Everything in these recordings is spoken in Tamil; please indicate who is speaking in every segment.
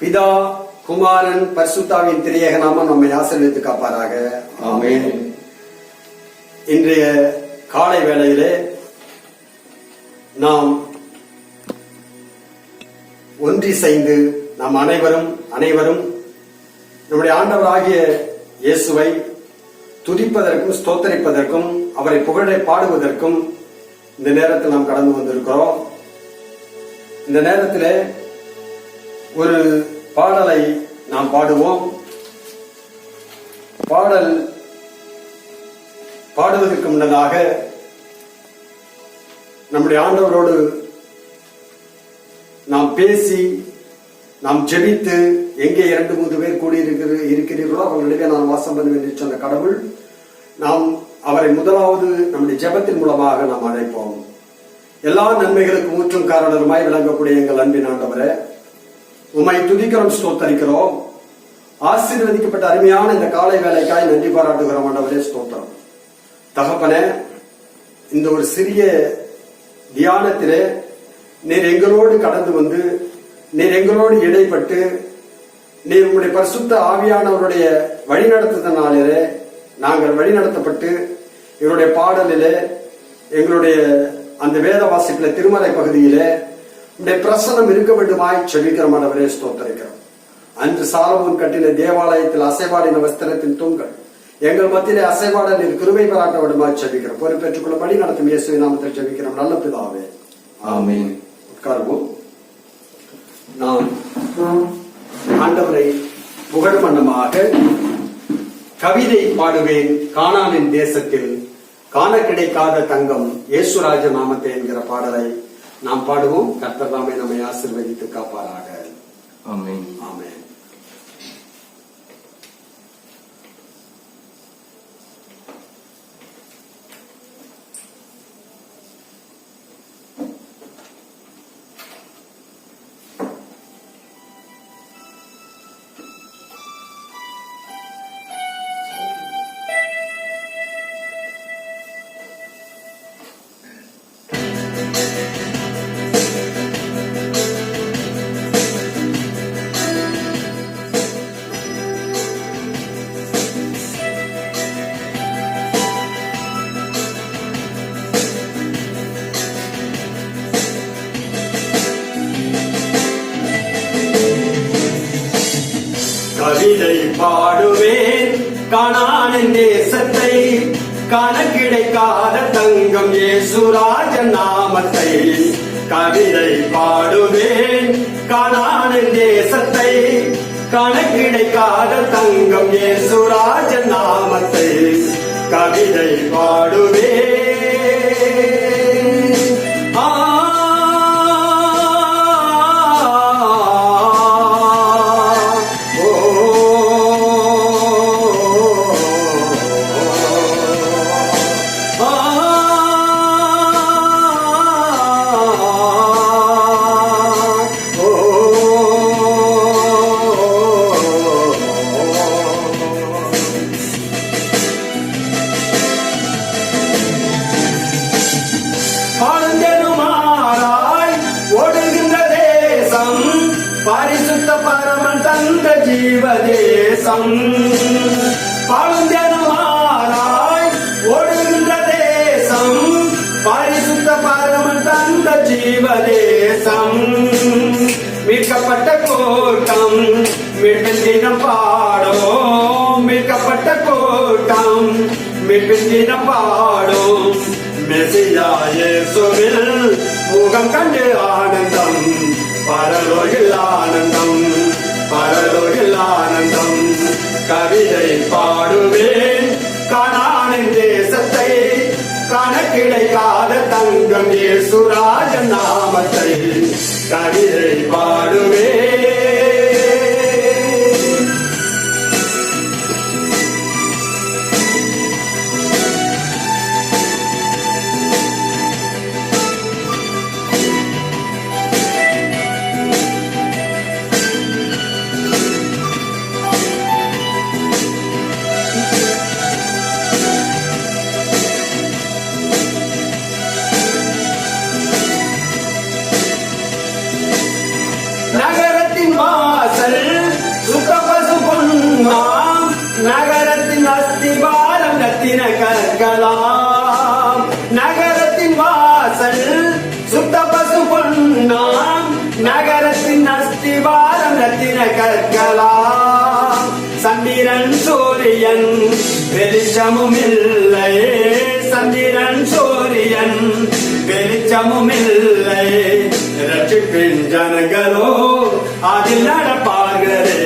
Speaker 1: பிதா குமாரன் பரிசுத்தாவின் திரியேக நாமம் நம்மை ஆசீர்வதித்து காப்பாராக. ஆமென். இன்றைய காலை வேளையிலே நாம் ஒன்றி சேர்ந்து நாம் அனைவரும் நம்முடைய ஆண்டவராகிய இயேசுவை துதிப்பதற்கும் ஸ்தோத்தரிப்பதற்கும் அவரை புகழை பாடுவதற்கும் இந்த நேரத்தில் நாம் கடந்து வந்திருக்கிறோம். இந்த நேரத்தில் ஒரு பாடலை நாம் பாடுவோம். பாடல் பாடுவதற்கு முன்னதாக நம்முடைய ஆண்டவரோடு நாம் பேசி நாம் ஜெபித்து, எங்கே 2-3 பேர் கூடியிருக்கிறீர்களோ அவர்களிடையே நான் வாசம் பண்ணுவேன் என்று சொன்ன கடவுள், நாம் அவரை முதலாவது நம்முடைய ஜெபத்தின் மூலமாக நாம் அழைப்போம். எல்லா நன்மைகளுக்கும் ஊற்றும் காரணருமாய் விளங்கக்கூடிய எங்கள் அன்பின் ஆண்டவரே, உம்மை துதிக்கிறோம், ஸ்தோத்தரிக்கிறோம். ஆசீர்வதிக்கப்பட்ட அருமையான இந்த காலை வேலைக்காய் நன்றி பாராட்டுகிறோம் ஆண்டவரே, ஸ்தோத்திரம். தகப்பனே, இந்த ஒரு சிறிய தியானத்திலே நீர் எங்களோடு கடந்து வந்து, நீர் எங்களோடு இடைப்பட்டு, நீர் உங்களுடைய பரிசுத்த ஆவியானவருடைய வழிநடத்துதனாலே நாங்கள் வழிநடத்தப்பட்டு எங்களுடைய பாடலிலே, எங்களுடைய அந்த வேத வாசிப்பில திருமலை பகுதியிலே உடைய பிரசனம் இருக்க வேண்டுமாய் செபிக்கிறோம் ஆண்டவரே, ஸ்தோத்தரிக்கிறோம். அன்று சாலமோன் கட்டின தேவாலயத்தில் அசைவாடின வஸ்திரத்தின் தூண்கள் எங்கள் மத்தியிலே அசைவாட நீர் கிருபை பாராட்ட வேண்டுமாய் செபிக்கிறோம். பொறுப்பேற்றுக்கொள்ள வழி நடத்தும் இயேசுவின் நாமத்தில் செபிக்கிறோம் நல்ல பிதாவே, ஆமென். உட்காருவோம். நான் ஆண்டவரை புகழ் மன்னமாக கவிதை பாடுவேன். கானானின் தேசத்தில் காண கிடைக்காத தங்கம் இயேசுராஜ நாமத்தை என்கிற பாடலை நாம் பாடுவோம். கர்த்தர் தாமே நம்மை ஆசீர்வதித்து காப்பாராக. ஆமென், ஆமென். கவிதை பாடுவேன் கானானின் தேசத்தை, காண கிடைக்காத தங்கம் இயேசுராஜ நாமத்தை. கவிதை பாடுவேன் கானானின் தேசத்தை, காண கிடைக்காத தங்கம் இயேசுராஜ நாமத்தை. கவிதை பாடுவேன். பரிசுத்த பரமன் தந்த ஜீவதேசம், பழுந்தெனுமாறாய் ஒடுகின்ற தேசம். பரிசுத்த பரமன் தந்த ஜீவதேசம், மீட்கப்பட்ட கூட்டம் மீட்பின் தினம் பாடும். மீட்கப்பட்ட கூட்டம் மீட்பின் தினம் பாடும். மெசியா இயேசுவில் முகம் கண்டு ஆனந்தம், பரலோகில் ஆனந்தம், பரலோகில் ஆனந்தம். கவிதை பாடுவேன் கானானின் தேசத்தை, காண கிடைக்காத தங்கம் இயேசுராஜ நாமத்தை. கவிதை பாடுவேன். வாசல் சுத்த பசு பொன்னாம் நகரத்தின் அஸ்திவாரம் ரத்தின கற்கலாம் சந்திரன் சூரியன் வெளிச்சமும் இல்லை சந்திரன் சூரியன் வெளிச்சமும் இல்லை ரட்சிப்பின் ஜனங்களோ அதில் நடப்பார்களே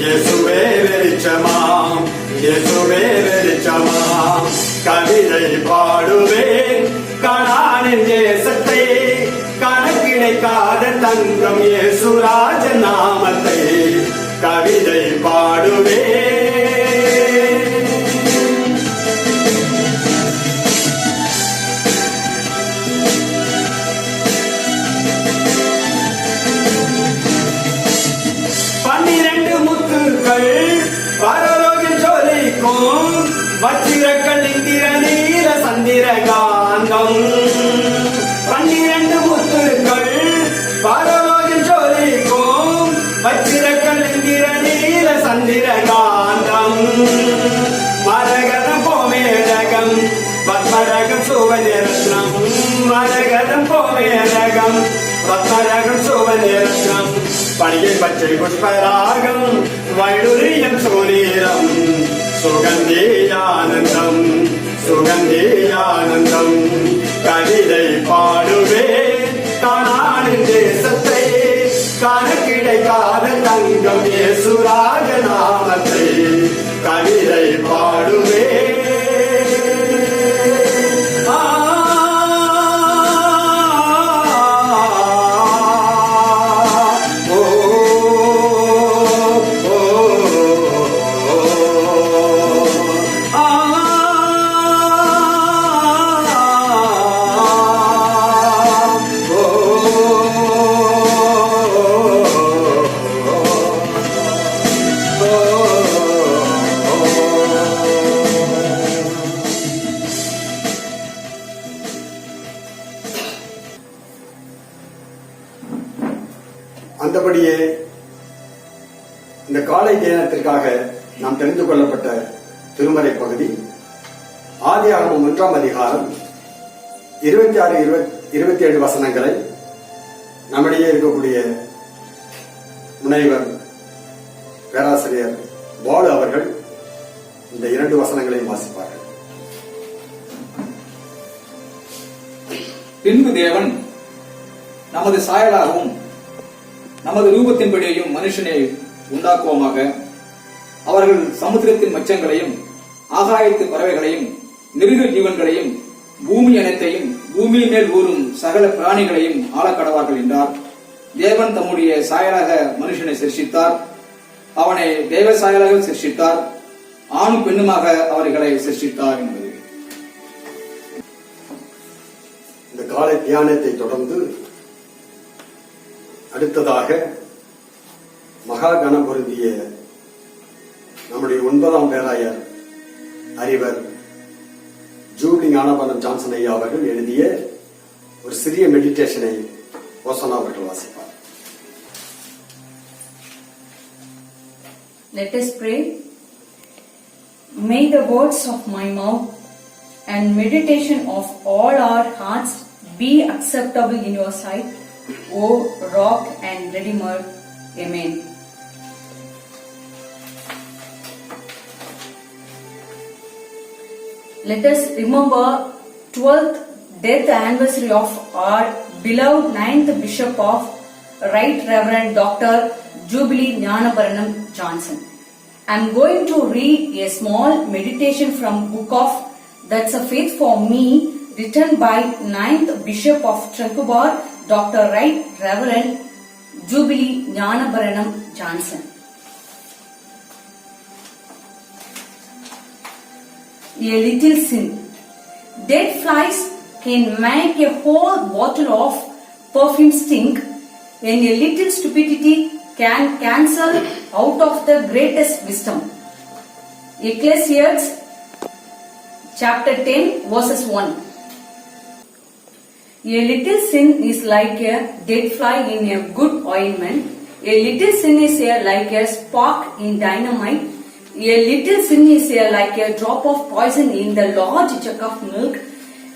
Speaker 1: இயேசுவே வெளிச்சமாம் இயேசுவே வெளிச்சமாம் கவிதை பாடுவேன் கானானின் தேசத்தை கணக்கிடைக்காத தங்கம் இயேசுராஜ நாமத்தை கவிதை பாடுவேன் பரலோகில் ஜொலிக்கும் வச்சிரக்கள் இந்திர நீல சந்திர காந்தம் 12 முத்துக்கள் பரலோகில் ஜொலிக்கும் வச்சிரக்கள் இந்திர நீல சந்திர காந்தம் மரகதம் போமேரகம் பத்மரகம் சுவநிரத்னம் மரகதம் போமேரகம் பத்மரகம் சுவநிரத்னம் பணியை பச்சை புஷ்பராகம் வைடுரியம் சூரீரம் சுகந்தேயானந்தம் சுகந்தேயானந்தம் கவிதை பாடுவே கானானின் தேசத்தை கணக்கிடைக்காத தங்கம் இயேசுராஜ நாமத்தை கவிதை பாடுவே அந்தபடியே இந்த காலை தியானத்திற்காக நாம் தெரிந்து கொள்ளப்பட்ட திருமறை பகுதி ஆதியாகமம் 1ஆம் அதிகாரம் 26, 27 வசனங்களை நம்மிடையே இருக்கக்கூடிய முனைவர் பேராசிரியர் பாலு அவர்கள் இந்த 2 வசனங்களையும் வாசிப்பார்கள்.
Speaker 2: பின்பு தேவன் நமது சாயலாகவும் நமது ரூபத்தின்படியையும் மனுஷனை உண்டாக்குவோமாக, அவர்கள் சமுத்திரத்தின் மச்சங்களையும் ஆகாயத்து பறவைகளையும் மிருக ஜீவன்களையும் பூமி அனைத்தையும் பூமியின் மேல் ஊறும் சகல பிராணிகளையும் ஆளக்கடவார்கள் என்றார். தேவன் தம்முடைய சாயலாக மனுஷனை சிருஷ்டித்தார், அவனை தேவ சாயலாக சிருஷ்டித்தார், ஆணும் பெண்ணுமாக அவர்களை சிருஷ்டித்தார் என்பது.
Speaker 1: இந்த காலை தியானத்தை தொடர்ந்து அடுத்ததாக மகா கணம் பொருந்திய நம்முடைய 9ஆம் பேராயர் அறிவர் ஜூப்ளி ஞானபரணம் ஜான்சன் ஐயா அவர்கள் எழுதிய ஒரு சிறிய மெடிடேஷனை ஓசனா அவர்கள் வாசிப்பார்.
Speaker 3: Let us pray. May the words of my mouth and meditation of all our hearts be acceptable in your sight, O Rock and Redeemer. Amen. Let us remember 12th death anniversary of our beloved 9th Bishop of Right Reverend Dr. Jubilee Gnanabaranam Johnson. I am going to read a small meditation from Book of That's a Faith for Me, written by 9th Bishop of Tranquebar, Dr. Right Reverend Jubilee Gnanabaranam Johnson. A little sin. Dead flies can make a whole bottle of perfume stink, and a little stupidity can cancel out of the greatest wisdom. Ecclesiastes chapter 10 verses 1. A little sin is like a dead fly in a good ointment. A little sin is like a spark in dynamite. A little sin is like a drop of poison in the large jug of milk.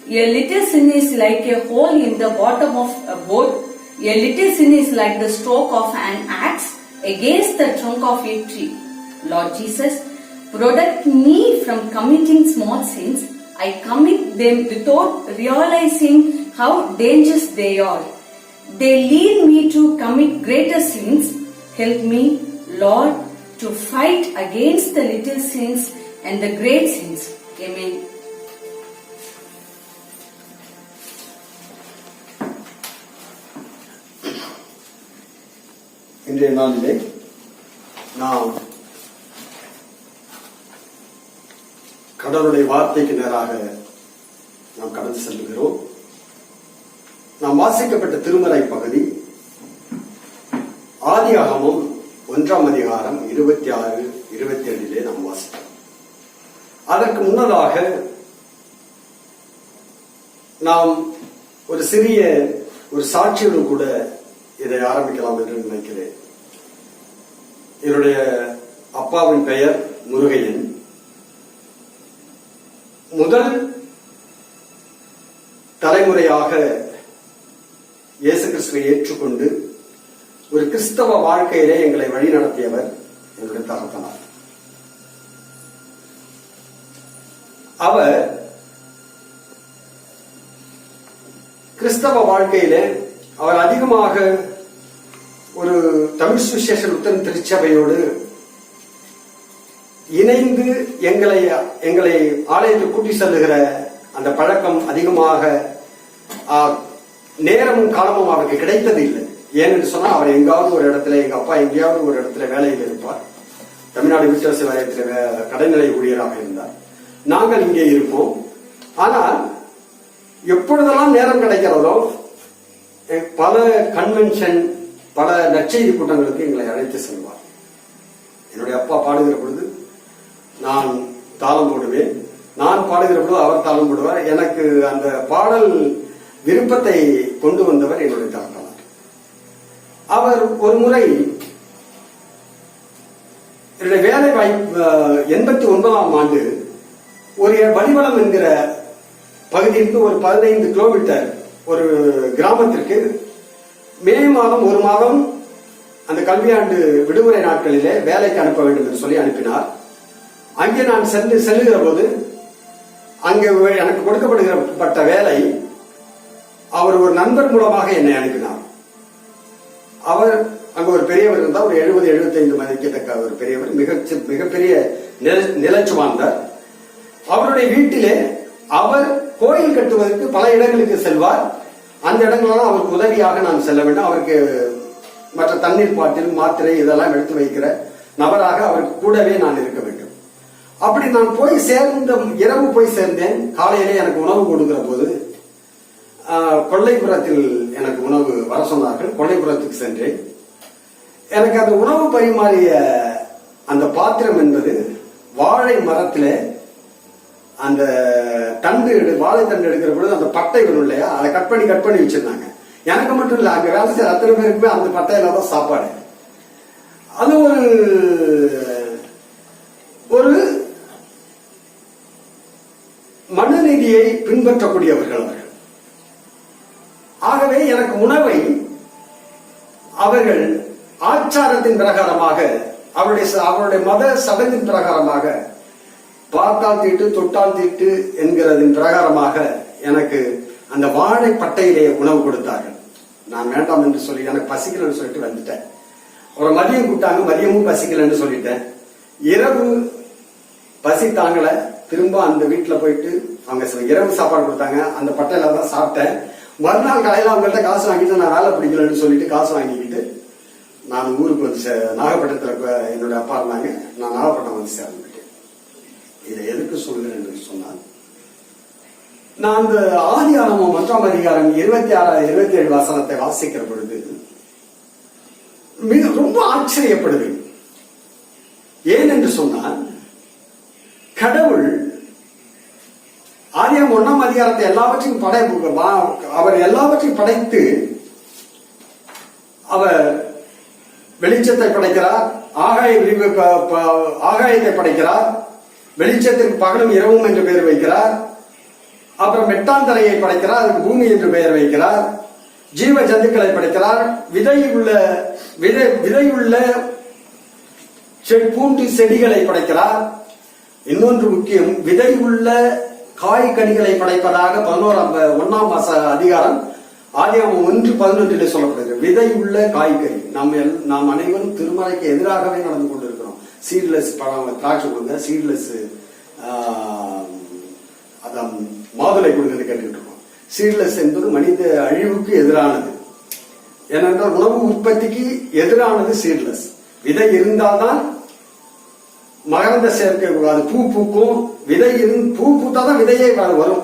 Speaker 3: A little sin is like a hole in the bottom of a boat. A little sin is like the stroke of an axe against the trunk of a tree. Lord Jesus, protect me from committing small sins. I commit them without realizing how dangerous they are. They lead me to commit greater sins. Help me, Lord, to fight against the little sins and the great sins. Amen.
Speaker 1: இன்றைய நாளிலே நாம் கடவுளுடைய வார்த்தைக்கு நேராக நாம் கடந்து செல்கிறோம். நாம் வாசிக்கப்பட்ட திருமறை பகுதி ஆதியாகமம் 1ஆம் அதிகாரம் 26, 27 நாம் வாசித்தோம். அதற்கு முன்னதாக நாம் ஒரு சிறிய சாட்சியோடு கூட இதை ஆரம்பிக்கலாம் என்று நினைக்கிறேன். என்னுடைய அப்பாவின் பெயர் முருகையன். முதல் தலைமுறையாக இயேசு கிறிஸ்துவை ஏற்றுக்கொண்டு ஒரு கிறிஸ்தவ வாழ்க்கையிலே எங்களை வழி நடத்தியவர் என்னுடைய தகப்பனார். அவர் கிறிஸ்தவ வாழ்க்கையிலே அவர் அதிகமாக ஒரு தமிழ் சுவிசேஷ லுத்தரன் திருச்சபையோடு இணைந்து எங்களை ஆலயத்தில் கூட்டி செல்லுகிற அந்த பழக்கம் அதிகமாக நேரமும் காலமும் அவருக்கு கிடைத்தது இல்லை. ஏன்னு சொன்னா அவர் எங்காவது ஒரு இடத்துல, எங்க அப்பா எங்கேயாவது ஒரு இடத்துல வேலையில் இருப்பார். தமிழ்நாடு விசுவாச வாரியத்தில் கடைநிலை ஊழியராக இருந்தார். நாங்கள் இங்கே இருப்போம். ஆனால் எப்பொழுதெல்லாம் நேரம் கிடைக்கிறதோ பல கன்வென்ஷன், பல நற்செய்தி கூட்டங்களுக்கு எங்களை அழைத்து செல்வார். என்னுடைய அப்பா பாடுகிற பொழுது நான் தாளம் போடுவேன், நான் பாடுகிற பொழுது அவர் தாளம் போடுவார். எனக்கு அந்த பாடல் விருப்பத்தை கொண்டு வந்தவர் என்னுடைய தகப்பனார். அவர் ஒரு முறை என்னுடைய வேலை வாய்ப்பு 89ஆம் ஆண்டு ஒரு வலிவலம் என்கிற பகுதியிலிருந்து ஒரு 15 கிலோமீட்டர் ஒரு கிராமத்திற்கு மே மாதம் ஒரு மாதம் அந்த கல்வியாண்டு விடுமுறை நாட்களிலே வேலைக்கு அனுப்ப வேண்டும் என்று சொல்லி அனுப்பினார். அங்கே நான் செல்லுகிற போது அங்கே எனக்கு கொடுக்கப்பட்ட வேலை அவர் ஒரு நண்பர் மூலமாக என்னை அனுப்பினார். அவர் அங்க ஒரு பெரியவர் இருந்தார், ஒரு 70-75 மதிக்கத்தக்க ஒரு பெரியவர், மிகப்பெரிய நிலச்சுவார்ந்தார். அவருடைய வீட்டிலே அவர் கோயில் கட்டுவதற்கு பல இடங்களுக்கு செல்வார். அந்த இடங்களெல்லாம் அவருக்கு உதவியாக நான் செல்ல வேண்டும். அவருக்கு மற்ற தண்ணீர் பாட்டில், மாத்திரை இதெல்லாம் எடுத்து வைக்கிற நபராக அவருக்கு கூடவே நான் இருக்க வேண்டும். அப்படி நான் இரவு போய் சேர்ந்தேன். காலையிலே எனக்கு உணவு கொடுக்கிற போது கொல்லைப்புறத்தில் எனக்கு உணவு வர சொன்னார்கள். கொல்லைப்புறத்துக்கு சென்றேன். எனக்கு அந்த உணவு பரிமாறிய அந்த பாத்திரம் என்பது வாழை மரத்திலே அந்த வாழை தண்டு எடுக்கிற பொழுது அந்த பட்டை வரும் இல்லையா, அதை கட் பண்ணி வச்சிருந்தாங்க. எனக்கு மட்டும் இல்ல, அங்க வேலை செய்ய அத்தனை பேருக்குமே அந்த பட்டையில தான் சாப்பாடு. அது ஒரு மனுநீதியை பின்பற்றக்கூடியவர்கள் அவர்கள். ஆகவே எனக்கு உணவை அவர்கள் ஆச்சாரத்தின் பிரகாரமாக, அவருடைய மத சடங்கின் பிரகாரமாக, பார்த்தால் தீட்டு தொட்டால் தீட்டு என்கிறதின் பிரகாரமாக எனக்கு அந்த வாழை பட்டையிலே உணவு கொடுத்தார்கள். நான் வேண்டாம் என்று சொல்லி, எனக்கு பசிக்கலன்னு சொல்லிட்டு வந்துட்டேன். ஒரு மதியம் கூட்டாங்க, மதியமும் பசிக்கலன்னு சொல்லிட்டேன். இரவு பசி தாங்கல, திரும்ப அந்த வீட்டுல போயிட்டு அவங்க இரவு சாப்பாடு கொடுத்தாங்க. அந்த பட்டையில தான் சாப்பிட்டேன். மறுநாள் காலையில அவங்கள்ட்ட காசு வாங்கிட்டு நான் வேலை பிடிக்கலன்னு சொல்லிட்டு காசு வாங்கிக்கிட்டு நான் ஊருக்கு வந்து நாகப்பட்டினத்துல என்னுடைய அப்பா இருந்தாங்க. நான் நாகப்பட்டினம் வந்து சேர்ந்துட்டேன். இதை எதுக்கு சொல்கிறேன் என்று சொன்னால், நான் அந்த ஆதியாகமம் 1ஆம் அதிகாரம் 26-27 வசனத்தை வாசிக்கிற பொழுது ரொம்ப ஆச்சரியப்படுவேன். ஏன் என்று சொன்னால், கடவுள் ஆதியாகமம் 1ஆம் அதிகாரத்தை எல்லாவற்றையும் அவர் எல்லாவற்றையும் படைத்து அவர் வெளிச்சத்தை படைக்கிறார், ஆகாயத்தை படைக்கிறார், வெளிச்சத்திற்கு பகலும் இரவும் என்று பெயர் வைக்கிறார். அப்புறம் மெட்டாந்தரையை படைக்கிறார், அதுக்கு பூமி என்று பெயர் வைக்கிறார். ஜீவ ஜந்துக்களை படைக்கிறார். விதையுள்ள பூண்டு செடிகளை படைக்கிறார். இன்னொன்று முக்கியம், விதை உள்ள காய் கனிகளை படைப்பதாக 1ஆம் அதிகாரம் ஆதியாகமம் 1:11 சொல்லப்படுகிறது. விதை உள்ள காய்கறி. நாம் அனைவரும் திருமலைக்கு எதிராகவே நடந்து கொண்டிருக்கிறோம். சீட்லெஸ் திராட்சை கொடுங்க, சீட்லெஸ் அதான் மாதுளை கொடுங்க கேட்டுக்கிட்டு இருக்கோம். சீட்லெஸ் என்பது மனித அழிவுக்கு எதிரானது. ஏனென்றால் உணவு உற்பத்திக்கு எதிரானது சீட்லெஸ். விதை இருந்தால்தான் மகரந்த சேர்க்கை கூடாது, பூ பூக்கும். விதை பூ பூத்தாதான் விதையே வரும்.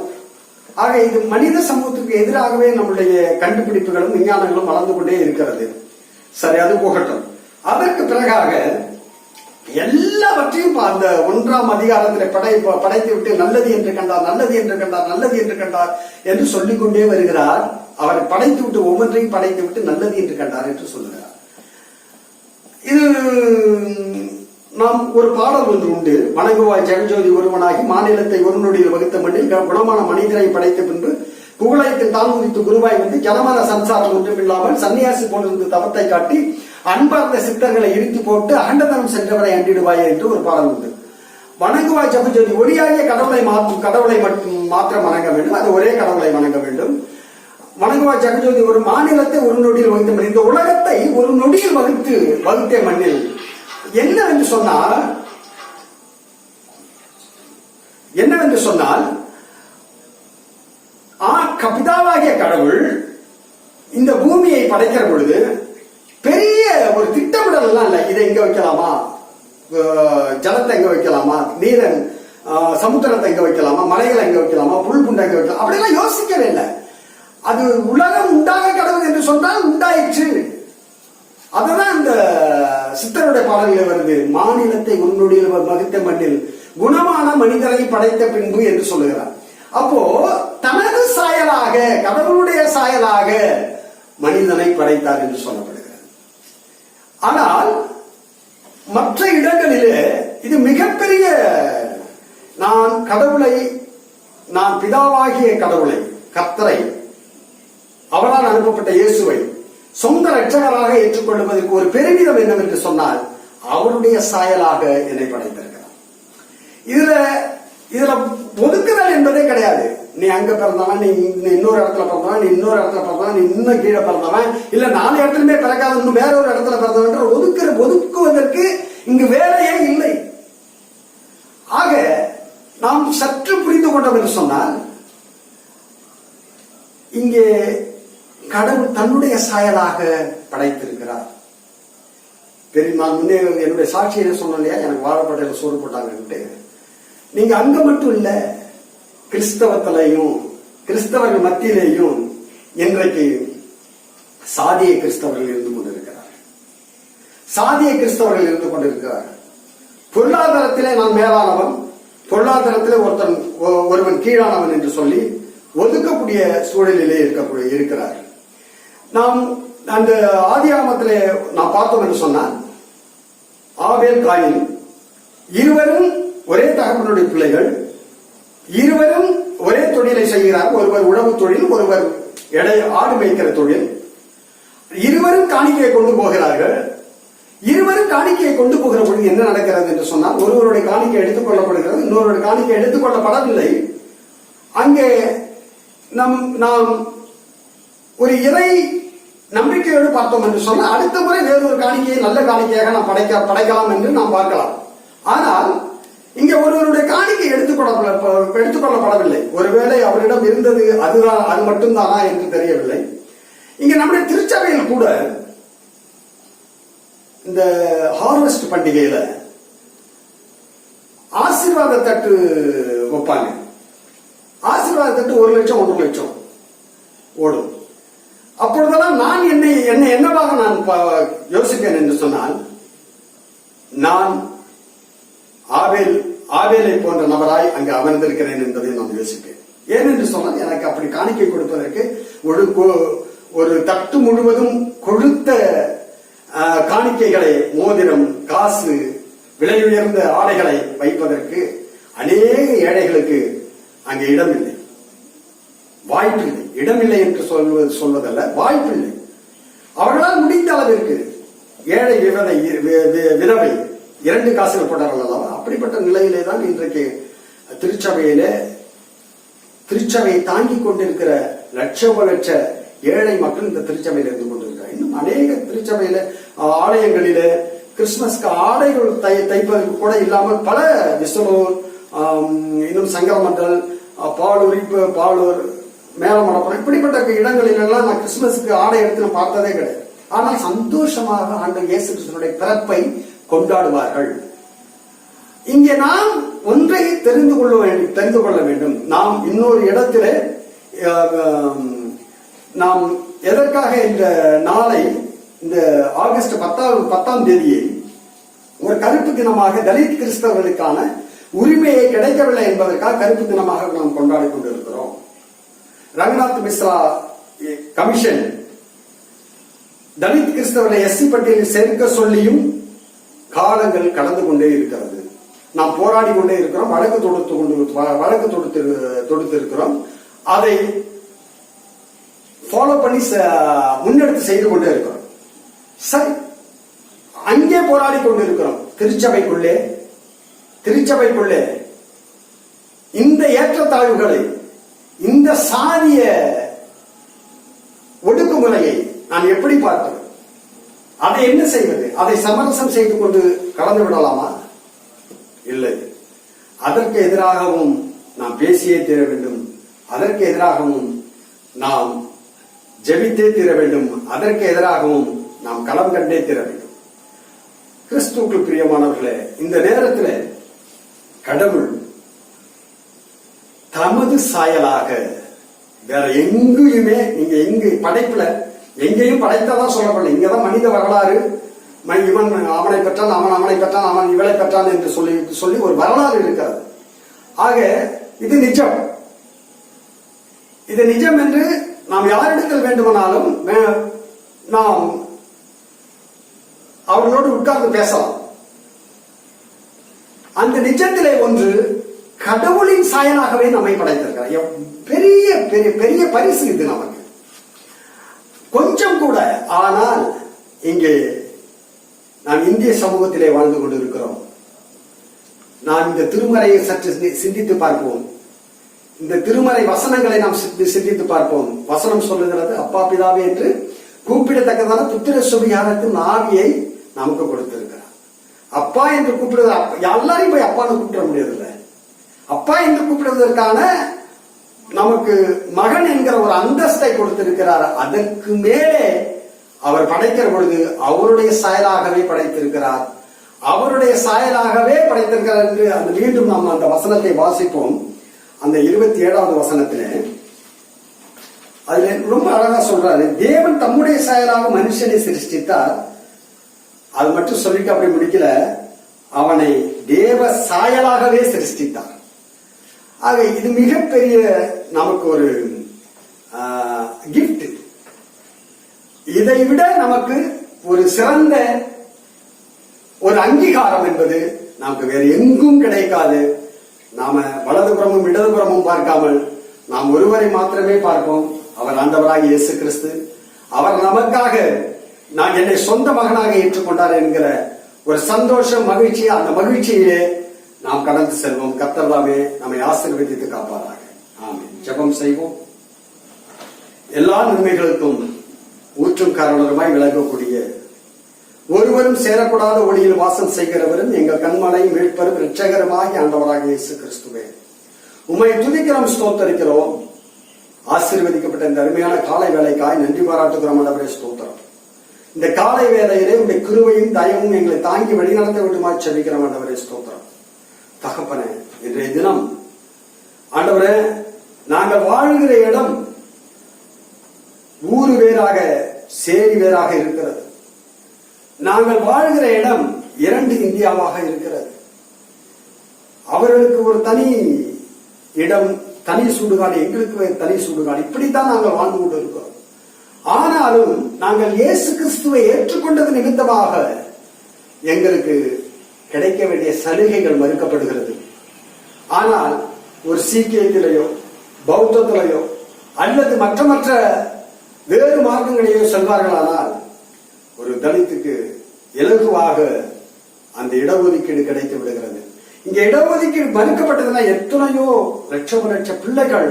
Speaker 1: ஆக இது மனித சமூகத்துக்கு எதிராகவே நம்முடைய கண்டுபிடிப்புகளும் விஞ்ஞானங்களும் வளர்ந்து கொண்டே இருக்கிறது. சரி, அது போகட்டும். அதற்கு பிறகாக எல்லாவற்றையும் அந்த 1ஆம் அதிகாரத்தில் படைத்து விட்டு நல்லது என்று கண்டார், நல்லது என்று கண்டார், நல்லது என்று கண்டார் என்று சொல்லிக் கொண்டே வருகிறார். அவர் படைத்து விட்டு ஒவ்வொன்றையும் படைத்து விட்டு நல்லது என்று கண்டார் என்று சொல்லுகிறார். இது நாம் ஒரு பாடல் ஒன்று உண்டு. வணங்குவாய் ஜெகஜோதி ஒருவனாகி மாநிலத்தை ஒரு நொடியில் வகுத்த மண்ணில் குணமான மனிதரை படைத்த பின்பு புகழயத்தில் தான் உதித்து குருவாய் வந்து ஜனமான சம்சாரம் ஒன்றும் இல்லாமல் சன்னியாசி போலிருந்து தவத்தை காட்டி அன்பார்ந்த சித்தர்களை இறுத்தி போட்டு அகண்டதனம் சென்றவரை அண்டிடுவாய் என்று ஒரு பாடல் உண்டு. வணங்குவாய் ஜெகஜோதி ஒளியாகிய கடவுளை மாத்திரம் வணங்க வேண்டும். அது ஒரே கடவுளை வணங்க வேண்டும். வணங்குவாய் ஜெகஜோதி ஒரு மாநிலத்தை ஒரு நொடியில் வகுத்த மண்ணில், இந்த உலகத்தை ஒரு நொடியில் வகுத்தே மண்ணில் என்னவென்று சொன்னால் பிதாவாகிய கடவுள் இந்த பூமியை படைக்கிற பொழுது பெரிய ஒரு திட்டமிடல் எல்லாம் இல்ல. இதை எங்க வைக்கலாமா, ஜலத்தை எங்க வைக்கலாமா, நீரை சமுத்திரத்தை எங்க வைக்கலாமா, மலைகளை எங்க வைக்கலாமா, புல் புண்டை எங்க வைக்கலாம், அப்படியெல்லாம் யோசிக்கவே இல்லை. அது உலகம் உண்டாக கடவுள் என்று சொன்னால் உண்டாயிற்று. அதுதான் இந்த சித்தருடைய பாடல்கள் வருது. மாநிலத்தை உன்னுடைய வகுத்த மண்ணில் குணமான மனிதரை படைத்த பின்பு என்று சொல்லுகிறார். அப்போ தனது சாயலாக, கடவுளுடைய சாயலாக மனிதனை படைத்தார் என்று சொல்லப்படுகிறது. ஆனால் மற்ற இடங்களிலே இது மிகப்பெரிய, நான் பிதாவாகிய கடவுளை, கர்த்தரை, அவரால் அனுப்பப்பட்ட இயேசுவை சொந்த ரட்சகராக ஏற்றுக்கொள்வதற்கு ஒரு பெருமிதம் என்னவென்று சொன்னால் அவருடைய சாயலாக என்னை படைத்திருக்கிறார். இதுல ஒதுக்குதல் என்பதே கிடையாது. நீ அங்க பிறந்தவன், நீ இன்னொரு இடத்துல பிறந்தவன், நீ இன்னொரு இடத்துல பிறந்தவன், நீ இன்னும் கீழே பிறந்தவன், இல்ல 4 இடத்துலயுமே பிறக்காத இன்னும் வேற ஒரு இடத்துல பிறந்தவன் ஒதுக்குவதற்கு இங்கு வேலையே இல்லை. ஆக நாம் சற்று புரிந்து கொண்டோம் என்று சொன்னால் இங்கே கடவுள் தன்னுடைய சாயலாக படைத்திருக்கிறார். நான் முன்னே என்னுடைய சாட்சியை சொன்னேன் இல்லையா, எனக்கு வாழைப்பட்டையில சோறு போட்டாங்கன்ட்டு. நீங்க அங்க மட்டும் இல்ல, கிறிஸ்தவர்கள் மத்தியிலேயும் இன்றைக்கு சாதிய கிறிஸ்தவர்கள் இருந்து கொண்டிருக்கிறார். பொருளாதாரத்திலே நான் மேலானவன், பொருளாதாரத்திலே ஒருவன் கீழானவன் என்று சொல்லி ஒதுக்கக்கூடிய சூழலிலே இருக்கிறார். நாம் அந்த ஆதியாகமத்திலே நாம் பார்த்தோம் என்று சொன்னால் ஆபேல் காயின் இருவரும் ஒரே தகப்பனுடைய பிள்ளைகள், இருவரும் ஒரே தொழிலை செய்கிறார். ஒருவர் உழவு தொழில், ஒருவர் ஆடு மேய்க்கிற தொழில். இருவரும் காணிக்கையை கொண்டு போகிறார்கள். இருவரும் காணிக்கையை கொண்டு போகிற பொழுது என்ன நடக்கிறது என்று சொன்னால் ஒருவருடைய காணிக்கை எடுத்துக் கொள்ளப்படுகிறது, இன்னொருவருடைய காணிக்கை எடுத்துக் கொள்ளப்படவில்லை. அங்கே நாம் ஒரு இறை நம்பிக்கையோடு பார்த்தோம் என்று சொன்னால் அடுத்த முறை வேறொரு காணிக்கையை நல்ல காணிக்கையாக நாம் படைக்கலாம் என்று நாம் பார்க்கலாம். ஆனால் இங்கே ஒருவருடைய காணிக்கை எடுத்துக்கொள்ளப்படவில்லை. ஒருவேளை அவரிடம் இருந்தது அது மட்டும்தானா என்று தெரியவில்லை. இங்க நம்முடைய திருச்சபையில் கூட இந்த ஹார்வெஸ்ட் பண்டிகையில ஆசீர்வாத தட்டு வைப்பாங்க. ஆசீர்வாத தட்டு 1 லட்சம் 1 லட்சம் ஓடும். அப்பொழுதெல்லாம் நான் என்னவாக நான் யோசிப்பேன் என்று சொன்னால், நான் ஆவேலை போன்ற நபராய் அங்கு அமர்ந்திருக்கிறேன் என்பதை நான் யோசிப்பேன். ஏனென்று சொன்னால் எனக்கு அப்படி காணிக்கை கொடுப்பதற்கு ஒரு தட்டு முழுவதும் கொழுத்த காணிக்கைகளை, மோதிரம், காசு, விலையுயர்ந்த ஆடைகளை வைப்பதற்கு அநேக ஏழைகளுக்கு அங்கே இடமில்லை. வாய்ப்பில்லை. இடமில்லை என்று சொல்வதல்ல, வாய்ப்பில்லை. அவர்களால் முடிந்த அளவிற்கு ஏழை விதவை 2 காசுகள் போட்டார்கள் அல்லவா? அப்படிப்பட்ட நிலையிலே தான் இன்றைக்கு திருச்சபையை தாங்கிக் கொண்டிருக்கிற லட்ச ஏழை மக்கள் இந்த திருச்சபையில் இருந்து கொண்டிருக்கிறார். இன்னும் அநேக திருச்சபையில ஆலயங்களில கிறிஸ்துமஸ்க்கு ஆடைகள் தைப்பதற்கு கூட இல்லாமல் பல விசுவலூர், இன்னும் சங்கரமண்டல், பாலூர், மேலமடப்புறம் இப்படிப்பட்ட இடங்களிலெல்லாம் நான் கிறிஸ்துமஸ்க்கு ஆடை எடுத்து நான் பார்த்ததே கிடையாது. ஆனால் சந்தோஷமாக ஆண்டவர் இயேசு கிறிஸ்துவினுடைய பிறப்பை கொண்டாடுவார்கள். இங்கே நாம் ஒன்றை தெரிந்து கொள்ள வேண்டும். நாம் இன்னொரு இடத்துல நாம் எதற்காக இந்த நாளை, இந்த ஆகஸ்ட் 10ஆம் தேதியை ஒரு கருப்பு தினமாக தலித் கிறிஸ்தவர்களுக்கான உரிமையை கிடைக்கவில்லை என்பதற்காக கருப்பு தினமாக நாம் கொண்டாடி கொண்டிருக்கிறோம். ரங்கநாத் மிஸ்ரா கமிஷன் தலித் கிறிஸ்தவர்களை எஸ்சி பட்டியலில் சேர்க்க சொல்லியும் காலங்கள் கடந்து கொண்டே இருக்கிறது. நாம் போராடி கொண்டே இருக்கிறோம், வழக்கு தொடுத்திருக்கிறோம். அதை ஃபாலோ பண்ணி முன்னெடுத்து செய்து கொண்டே இருக்கிறோம். சரி, அங்கே போராடி கொண்டிருக்கிறோம். திருச்சபைக்குள்ளே இந்த ஏற்றத்தாழ்வுகளை, இந்த சாதிய ஒடுக்குமுறையை நான் எப்படி பார்ப்பது? அதை என்ன செய்வது? அதை சமரசம் செய்து கொண்டு கலந்து விடலாமா? இல்லை. அதற்கு எதிராகவும் நாம் பேசியே தீர வேண்டும். அதற்கு எதிராகவும் நாம் ஜெபித்தே தீர வேண்டும். அதற்கு எதிராகவும் நாம் களம் கண்டே தீர வேண்டும். கிறிஸ்துவுக்குள் பிரியமானவர்களே, இந்த நேரத்தில் கடவுள் தமது சாயலாக வேற எங்கேயுமே, நீங்க எங்கு படைப்புல எங்கேயும் படைத்ததா சொல்லப்படல. இங்கதான் மனித வரலாறு, இவன் அவனை பெற்றான், அவனை பெற்றான், அவன் இவளை பெற்றான் என்று சொல்லி ஒரு வரலாறு இருக்கிறது. ஆக இது நிஜம். இது நிஜம் என்று நாம் யாரிடத்தில் வேண்டுமானாலும் நாம் அவர்களோடு உட்கார்ந்து பேசலாம். அந்த நிஜத்திலே ஒன்று, கடவுளின் சாயலாகவே நம்மை படைத்திருக்கிறார். பெரிய பெரிய பெரிய பரிசு இது நமக்கு. கொஞ்சம் கூட. ஆனால் இங்கே நாம் இந்திய சமூகத்திலே வாழ்ந்து கொண்டிருக்கிறோம். நாம் இந்த திருமறையை சற்று சிந்தித்து பார்ப்போம். இந்த திருமறை வசனங்களை நாம் சிந்தித்து பார்ப்போம். வசனம் சொல்லுகிறது, அப்பா பிதாவே என்று கூப்பிடத்தக்கதான புத்திர சுவிகாரத்தின் ஆவியை நமக்கு கொடுத்திருக்கிறார். அப்பா என்று கூப்பிடுவது, எல்லாரையும் போய் அப்பான்னு கூப்பிட முடியதில்லை. அப்பா என்று கூப்பிடுவதற்கான நமக்கு மகன் என்கிற ஒரு அந்தஸ்தை கொடுத்திருக்கிறார். அதற்கு மேலே அவர் படைக்கிற பொழுது அவருடைய சாயலாகவே படைத்திருக்கிறார். அவருடைய சாயலாகவே படைத்திருக்கிறார் என்று அந்த மீண்டும் நாம் அந்த வசனத்தை வாசிப்போம். அந்த 27வது வசனத்திலே அதுல ரொம்ப அழகா சொல்றாரு, தேவன் தம்முடைய சாயலாக மனுஷனை சிருஷ்டித்தார். அது மட்டும் சொல்லிட்டு அப்படி முடிக்கல, அவனை தேவ சாயலாகவே சிருஷ்டித்தார். ஆக இது மிகப்பெரிய நமக்கு ஒரு கிஃப்ட். இதை விட நமக்கு ஒரு சிறந்த ஒரு அங்கீகாரம் என்பது நமக்கு வேறு எங்கும் கிடைக்காது. நாம வலதுபுறமும் இடதுபுறமும் பார்க்காமல் நாம் ஒருவரை மாத்திரமே பார்ப்போம். அவர் ஆண்டவராகிய இயேசு கிறிஸ்து. அவர் நமக்காக நான் என்னை சொந்த மகனாக ஏற்றுக்கொண்டார் என்கிற ஒரு சந்தோஷம், மகிழ்ச்சி. அந்த மகிழ்ச்சியிலே நாம் கடந்து செல்வோம். கர்த்தர் தாமே நம்மை ஆசீர்வதித்து காப்பாராக. ஆமென். ஜெபம் செய்வோம். எல்லா நன்மைகளுக்கும் ஊற்றும் காரணமாய் விளங்கக்கூடிய, ஒருவரும் சேரக்கூடாத ஒளியில் வாசம் செய்கிறவரும் எங்கள் கண்மலை மீட்பரும் இரட்சகருமாய் ஆண்டவராக இயேசு கிறிஸ்துவே, உம்மை துதிக்கிறோம், ஸ்தோத்தரிக்கிறோம். ஆசீர்வதிக்கப்பட்ட இந்த அருமையான காலை வேலைக்காய் நன்றி பாராட்டுகிறோம். ஆண்டவரே ஸ்தோத்திரம். இந்த காலை வேலையிலே உடைய கிருபையும் தயவும் எங்களை தாங்கி வழிநடத்த வேண்டுமாய் செபிக்கிறோம். ஆண்டவரே ஸ்தோத்திரம். தகப்பனே, இன்றைய தினம் ஆண்டவரே, நாங்கள் வாழ்கிற இடம் ஊரு வேறாக சேரி வேறாக இருக்கிறது. நாங்கள் வாழ்கிற இடம் 2 இந்தியாவாக இருக்கிறது. அவர்களுக்கு ஒரு தனி இடம், தனி சுடுகாடு, எங்களுக்கு தனி சுடுகாடு. இப்படித்தான் நாங்கள் வாழ்ந்து கொண்டு இருக்கிறோம். ஆனாலும் நாங்கள் இயேசு கிறிஸ்துவை ஏற்றுக்கொண்டது நிமித்தமாக எங்களுக்கு கிடைக்க வேண்டிய சலுகைகள் மறுக்கப்படுகிறது. ஆனால் ஒரு சீக்கியத்திலேயோ பௌத்தத்திலேயோ அல்லது மற்ற வேறு மார்க்கங்களையோ செல்வார்களானால் ஒரு தலித்துக்கு இலகுவாக அந்த இடஒதுக்கீடு கிடைத்து விடுகிறது. இங்க இடஒதுக்கீடு மறுக்கப்பட்டதுன்னா எத்தனையோ லட்ச பிள்ளைகள்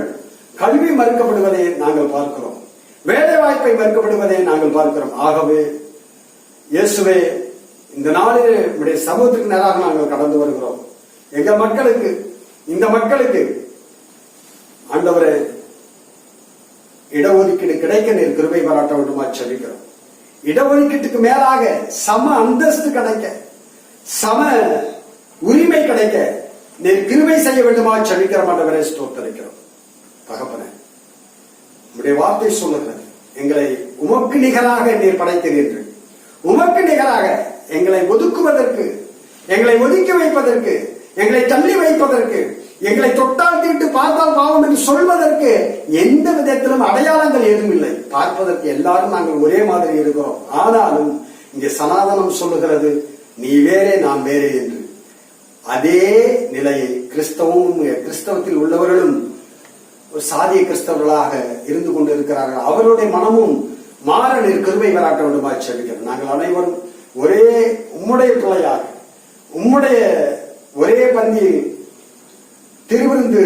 Speaker 1: கல்வி மறுக்கப்படுவதை நாங்கள் பார்க்கிறோம், வேலை வாய்ப்பை மறுக்கப்படுவதை நாங்கள் பார்க்கிறோம். ஆகவே இயேசுவே, இந்த நாளிலே நம்முடைய சமூகத்துக்கு நேராக நாங்கள் கடந்து வருகிறோம். எங்க மக்களுக்கு, இந்த மக்களுக்கு ஆண்டவரே இடஒதுக்கீடு கிடைக்க நீர் கிருபை பாராட்ட வேண்டுமா செபிக்கிறோம். இடஒதுக்கீட்டுக்கு மேலாக சம அந்தஸ்து கிடைக்க, சம உரிமை கிடைக்க நீர் கிருபை செய்ய வேண்டுமா செபிக்கிறோம். ஆண்டவரே ஸ்தோத்திரிக்கிறோம். தகப்பனே, நம்முடைய வார்த்தை சொல்லுகிறது, எங்களை உமக்கு நிகராக நீர் படைத்தீர்கள். உமக்கு நிகராக எங்களை ஒதுக்குவதற்கு, எங்களை ஒதுக்கி வைப்பதற்கு, எங்களை தள்ளி வைப்பதற்கு, எங்களை தொட்டால் தீட்டு பார்த்தால் பாவம் என்று சொல்வதற்கு எந்த விதத்திலும் அடையாளங்கள் எதுவும் இல்லை. பார்ப்பதற்கு எல்லாரும் நாங்கள் ஒரே மாதிரி இருக்கிறோம். ஆனாலும் இங்கே சனாதனம் சொல்லுகிறது, நீ வேறே நான் வேறே என்று. அதே நிலையை கிறிஸ்தவத்தில் உள்ளவர்களும் ஒரு சாதிய கிறிஸ்தவர்களாக இருந்து கொண்டிருக்கிறார்கள். அவர்களுடைய மனமும் மாற நீர் கிருபை பாராட்ட வேண்டுமா செபிக்கிறோம். நாங்கள் அனைவரும் ஒரே உம்முடைய பிள்ளையாக, உம்முடைய ஒரே பந்தியில் திருவிருந்து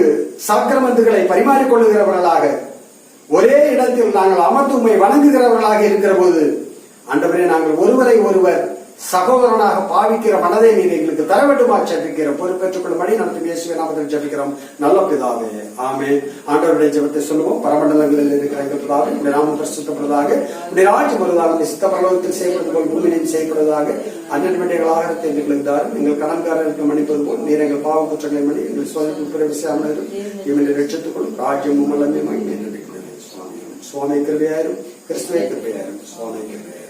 Speaker 1: சாக்கிரமந்துகளை பரிமாறிக்கொள்ளுகிறவர்களாக, ஒரே இடத்தில் நாங்கள் அமர்ந்து உம்மை வணங்குகிறவர்களாக இருக்கிற போது ஆண்டவரே, நாங்கள் ஒருவரை ஒருவர் சகோதரனாக பாவிக்கிற மனதை நீர் எங்களுக்கு தர வேண்டுமா ஜெபிக்கிறோம். பொறுப்பேற்றுக் கொள்ளும்படி நடத்தும் இயேசுவின் நாமத்தில் ஜெபிக்கிறோம் நல்ல பிதாவே, ஆமென். ஆண்டவருடைய ஜெபத்தை சொல்லுவோம். பரமண்டலங்களில் இருக்கிற எங்கள் பிதாவே, உடைய நாமம் பரிசுத்தப்படுவதாக, உடைய ராஜ்யம் வருவதாக, உடைய சித்த பரலோகத்தில் செய்யப்படுவது போல் பூமியிலும் செய்யப்படுவதாக. அன்றைய வேண்டிய ஆகாரத்தை எங்களுக்கு தாரும். எங்கள் கடன்காரர்களுக்கு மன்னிப்பது போல் நீர் எங்கள் பாவ குற்றங்களை மணி எங்கள் சோதனைக்கு பிரவேசியாமல் இவனை ரட்சித்துக்கொள்ளும். ராஜ்யமும் வல்லமையும் சுவாமி கிருபையாயிரும், கிறிஸ்துவே கிருபையாயிரும், சுவாமி கிருபையாயிரும்.